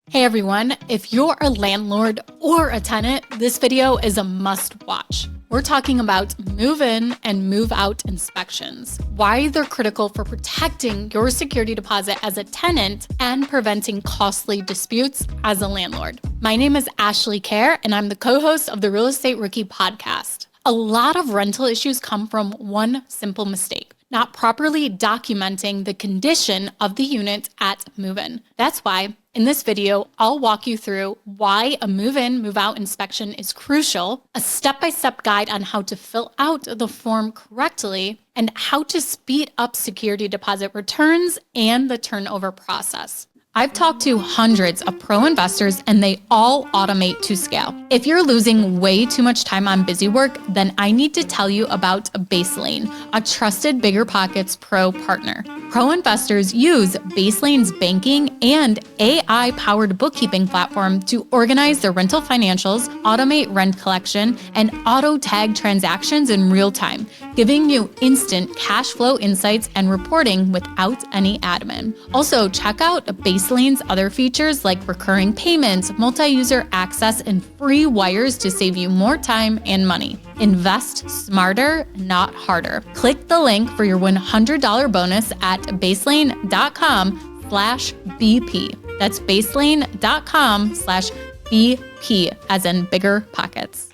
Hey everyone, if you're a landlord or a tenant, this video is a must watch. We're talking about move-in and move-out inspections, why they're critical for protecting your security deposit as a tenant and preventing costly disputes as a landlord. My name is Ashley Kerr, and I'm the co-host of the Real Estate Rookie podcast. A lot of rental issues come from one simple mistake: not properly documenting the condition of the unit at move-in. That's why in this video, I'll walk you through why a move-in, move-out inspection is crucial, a step-by-step guide on how to fill out the form correctly, and how to speed up security deposit returns and the turnover process. I've talked to hundreds of pro investors and they all automate to scale. If you're losing way too much time on busy work, then I need to tell you about Baselane, a trusted BiggerPockets pro partner. Pro investors use Baselane's banking and AI-powered bookkeeping platform to organize their rental financials, automate rent collection, and auto-tag transactions in real time, giving you instant cash flow insights and reporting without any admin. Also, check out Baselane's other features like recurring payments, multi-user access, and free wires to save you more time and money. Invest smarter, not harder. Click the link for your $100 bonus at baselane.com/BP. That's baselane.com/BP, as in BiggerPockets.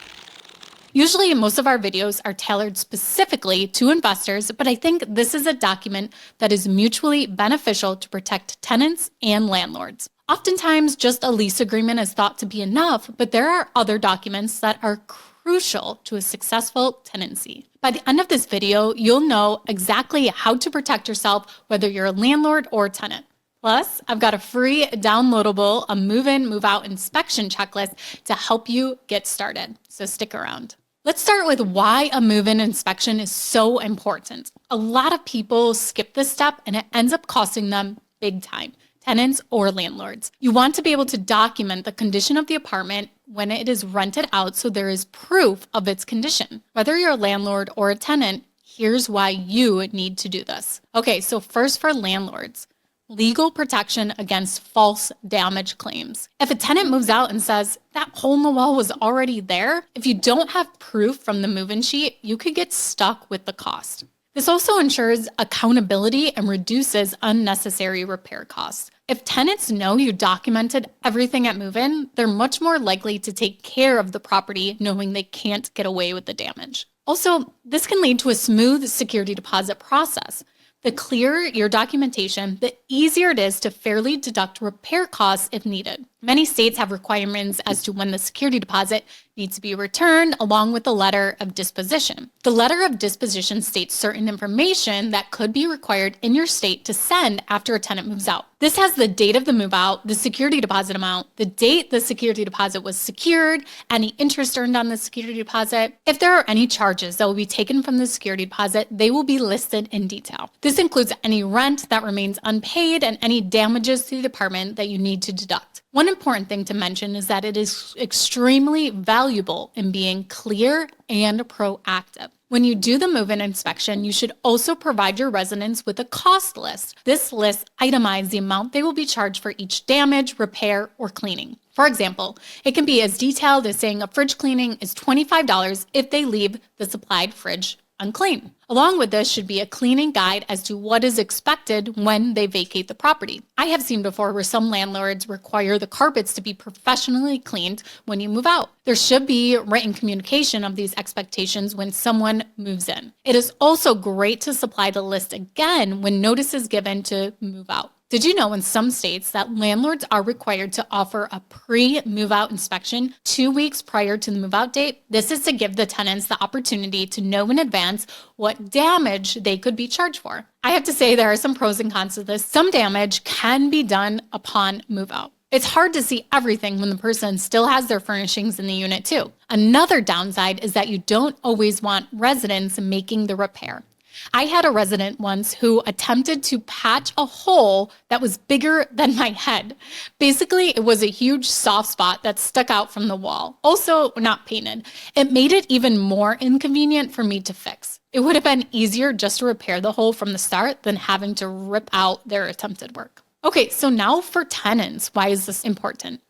Usually, most of our videos are tailored specifically to investors, but I think this is a document that is mutually beneficial to protect tenants and landlords. Oftentimes, just a lease agreement is thought to be enough, but there are other documents that are crucial to a successful tenancy. By the end of this video, you'll know exactly how to protect yourself, whether you're a landlord or a tenant. Plus, I've got a free downloadable, a move-in, move-out inspection checklist to help you get started. So stick around. Let's start with why a move-in inspection is so important. A lot of people skip this step and it ends up costing them big time, tenants or landlords. You want to be able to document the condition of the apartment when it is rented out so there is proof of its condition. Whether you're a landlord or a tenant, here's why you need to do this. Okay, so first for landlords. Legal protection against false damage claims. If a tenant moves out and says, that hole in the wall was already there, if you don't have proof from the move-in sheet, you could get stuck with the cost. This also ensures accountability and reduces unnecessary repair costs. If tenants know you documented everything at move-in, they're much more likely to take care of the property knowing they can't get away with the damage. Also, this can lead to a smooth security deposit process. The clearer your documentation, the easier it is to fairly deduct repair costs if needed. Many states have requirements as to when the security deposit needs to be returned, along with the letter of disposition. The letter of disposition states certain information that could be required in your state to send after a tenant moves out. This has the date of the move out, the security deposit amount, the date the security deposit was secured, any interest earned on the security deposit. If there are any charges that will be taken from the security deposit, they will be listed in detail. This includes any rent that remains unpaid and any damages to the apartment that you need to deduct. One important thing to mention is that it is extremely valuable in being clear and proactive. When you do the move-in inspection, you should also provide your residents with a cost list. This list itemizes the amount they will be charged for each damage, repair, or cleaning. For example, it can be as detailed as saying a fridge cleaning is $25 if they leave the supplied fridge unclean. Along with this should be a cleaning guide as to what is expected when they vacate the property. I have seen before where some landlords require the carpets to be professionally cleaned when you move out. There should be written communication of these expectations when someone moves in. It is also great to supply the list again when notice is given to move out. Did you know in some states that landlords are required to offer a pre-move-out inspection 2 weeks prior to the move-out date? This is to give the tenants the opportunity to know in advance what damage they could be charged for. I have to say there are some pros and cons to this. Some damage can be done upon move-out. It's hard to see everything when the person still has their furnishings in the unit too. Another downside is that you don't always want residents making the repair. I had a resident once who attempted to patch a hole that was bigger than my head. Basically, it was a huge soft spot that stuck out from the wall. Also, not painted. It made it even more inconvenient for me to fix. It would have been easier just to repair the hole from the start than having to rip out their attempted work. Okay, so now for tenants, why is this important?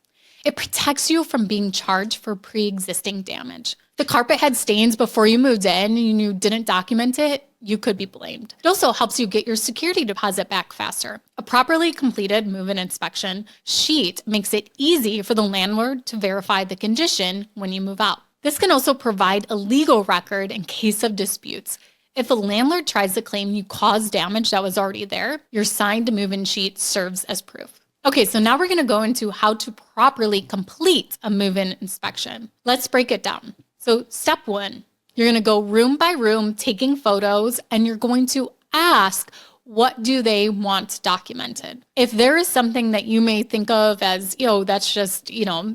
It protects you from being charged for pre-existing damage. If the carpet had stains before you moved in and you didn't document it, you could be blamed. It also helps you get your security deposit back faster. A properly completed move-in inspection sheet makes it easy for the landlord to verify the condition when you move out. This can also provide a legal record in case of disputes. If a landlord tries to claim you caused damage that was already there, your signed move-in sheet serves as proof. Okay, so now we're going to go into how to properly complete a move-in inspection. Let's break it down. So step 1, you're going to go room by room taking photos, and you're going to ask, what do they want documented? If there is something that you may think of as, that's just,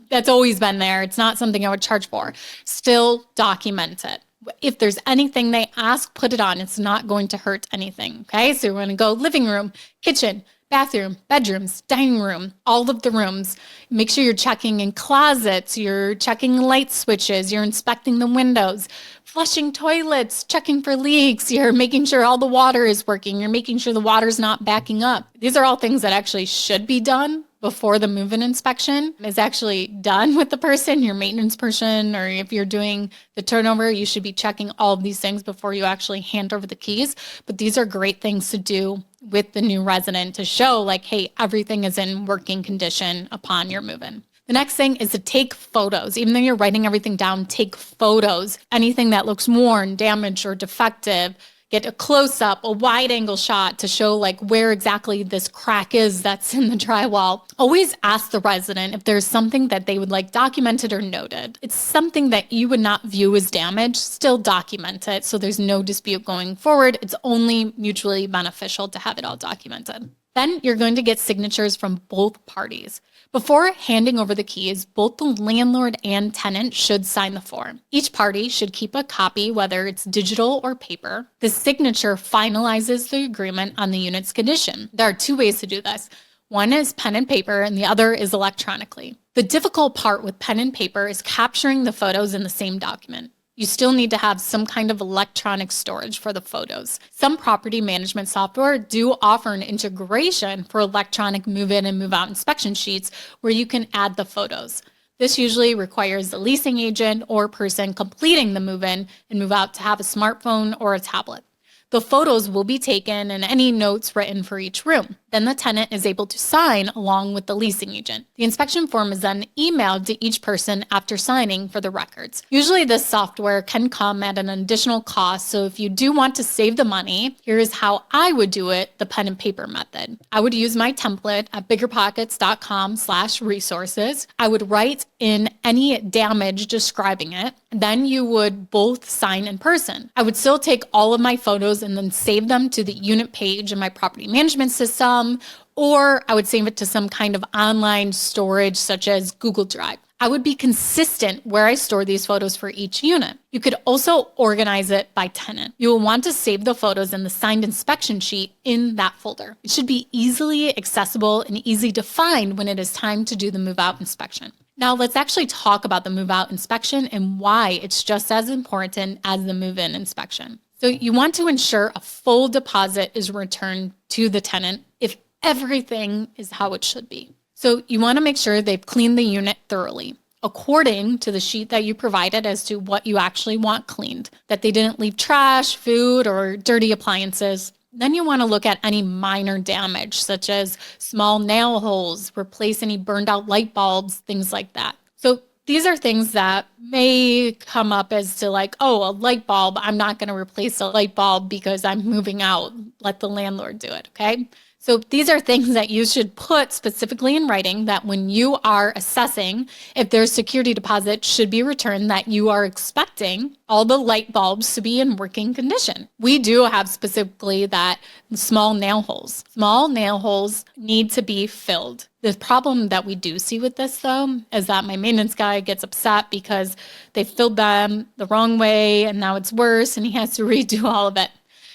that's always been there, it's not something I would charge for, still document it. If there's anything they ask, put it on. It's not going to hurt anything, okay? So we're going to go living room, kitchen, bathroom, bedrooms, dining room, all of the rooms. Make sure you're checking in closets, you're checking light switches, you're inspecting the windows, flushing toilets, checking for leaks, you're making sure all the water is working, you're making sure the water's not backing up. These are all things that actually should be done before the move-in inspection is actually done with the person, your maintenance person, or if you're doing the turnover, you should be checking all of these things before you actually hand over the keys. But these are great things to do with the new resident to show like, hey, everything is in working condition upon your move-in. The next thing is to take photos. Even though you're writing everything down, take photos. Anything that looks worn, damaged, or defective, get a close-up, a wide-angle shot to show like where exactly this crack is that's in the drywall. Always ask the resident if there's something that they would like documented or noted. It's something that you would not view as damage, still document it so there's no dispute going forward. It's only mutually beneficial to have it all documented. Then you're going to get signatures from both parties. Before handing over the keys, both the landlord and tenant should sign the form. Each party should keep a copy, whether it's digital or paper. The signature finalizes the agreement on the unit's condition. There are 2 ways to do this. One is pen and paper, and the other is electronically. The difficult part with pen and paper is capturing the photos in the same document. You still need to have some kind of electronic storage for the photos. Some property management software do offer an integration for electronic move-in and move-out inspection sheets where you can add the photos. This usually requires the leasing agent or person completing the move-in and move-out to have a smartphone or a tablet. The photos will be taken and any notes written for each room. Then the tenant is able to sign along with the leasing agent. The inspection form is then emailed to each person after signing for the records. Usually this software can come at an additional cost, so if you do want to save the money, here is how I would do it, the pen and paper method. I would use my template at biggerpockets.com/resources. I would write in any damage describing it. Then you would both sign in person. I would still take all of my photos and then save them to the unit page in my property management system, or I would save it to some kind of online storage such as Google Drive. I would be consistent where I store these photos for each unit. You could also organize it by tenant. You will want to save the photos in the signed inspection sheet in that folder. It should be easily accessible and easy to find when it is time to do the move-out inspection. Now let's actually talk about the move-out inspection and why it's just as important as the move-in inspection. So you want to ensure a full deposit is returned to the tenant if everything is how it should be. So you want to make sure they've cleaned the unit thoroughly, according to the sheet that you provided as to what you actually want cleaned, that they didn't leave trash, food, or dirty appliances. Then you want to look at any minor damage, such as small nail holes, replace any burned out light bulbs, things like that. So these are things that may come up as to like, oh, a light bulb, I'm not going to replace a light bulb because I'm moving out. Let the landlord do it, okay? So these are things that you should put specifically in writing that when you are assessing if their security deposit should be returned, that you are expecting all the light bulbs to be in working condition. We do have specifically that small nail holes. Small nail holes need to be filled. The problem that we do see with this, though, is that my maintenance guy gets upset because they filled them the wrong way and now it's worse and he has to redo all of it.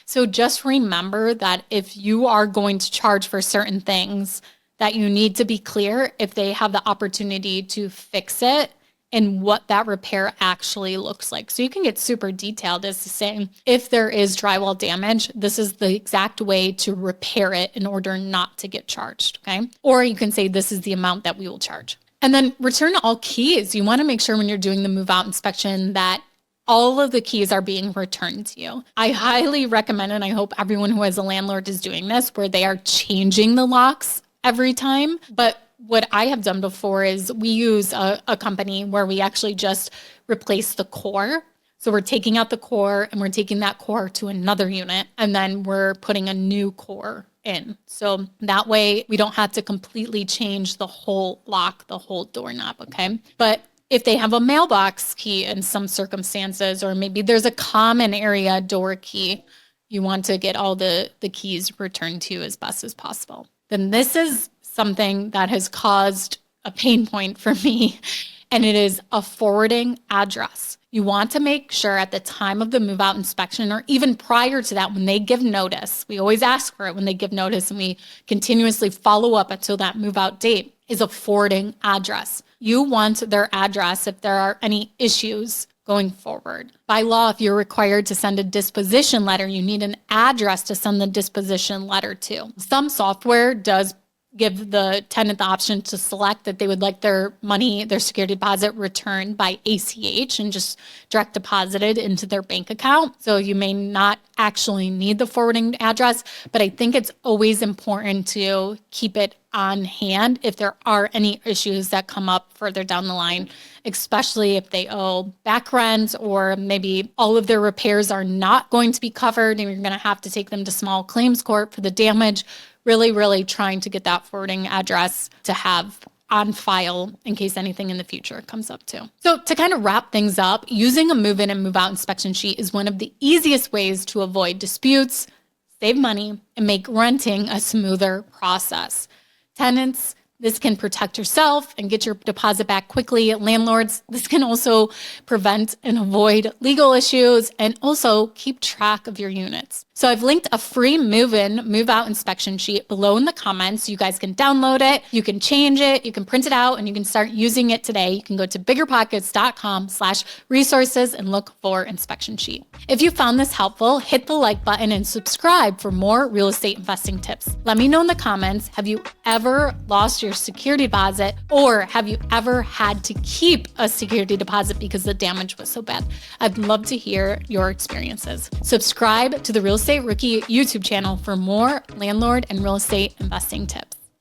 So just remember that if you are going to charge for certain things, that you need to be clear if they have the opportunity to fix it and what that repair actually looks like. So you can get super detailed as to saying, if there is drywall damage, this is the exact way to repair it in order not to get charged, okay? Or you can say, this is the amount that we will charge. And then return all keys. You want to make sure when you're doing the move out inspection that all of the keys are being returned to you. I highly recommend, and I hope everyone who has a landlord is doing this, where they are changing the locks every time. But what I have done before is we use a company where we actually just replace the core. So we're taking out the core and we're taking that core to another unit, and then we're putting a new core in. So that way we don't have to completely change the whole lock, the whole doorknob, okay? But if they have a mailbox key in some circumstances, or maybe there's a common area door key, you want to get all the keys returned to you as best as possible. Then this is something that has caused a pain point for me, and it is a forwarding address. You want to make sure at the time of the move out inspection, or even prior to that, when they give notice, we always ask for it when they give notice, and we continuously follow up until that move out date, is a forwarding address. You want their address if there are any issues going forward. By law, if you're required to send a disposition letter, you need an address to send the disposition letter to. Some software does give the tenant the option to select that they would like their money, their security deposit returned by ACH and just direct deposited into their bank account. So you may not actually need the forwarding address, but I think it's always important to keep it on hand if there are any issues that come up further down the line, especially if they owe back rent, or maybe all of their repairs are not going to be covered and you're going to have to take them to small claims court for the damage. Really trying to get that forwarding address to have on file in case anything in the future comes up too. So to kind of wrap things up, using a move-in and move-out inspection sheet is one of the easiest ways to avoid disputes, save money, and make renting a smoother process. Tenants, this can protect yourself and get your deposit back quickly. Landlords, this can also prevent and avoid legal issues and also keep track of your units. So I've linked a free move-in, move-out inspection sheet below in the comments. You guys can download it, you can change it, you can print it out, and you can start using it today. You can go to biggerpockets.com/resources and look for inspection sheet. If you found this helpful, hit the like button and subscribe for more real estate investing tips. Let me know in the comments, have you ever lost your security deposit, or have you ever had to keep a security deposit because the damage was so bad? I'd love to hear your experiences. Subscribe to the Real Estate Rookie YouTube channel for more landlord and real estate investing tips.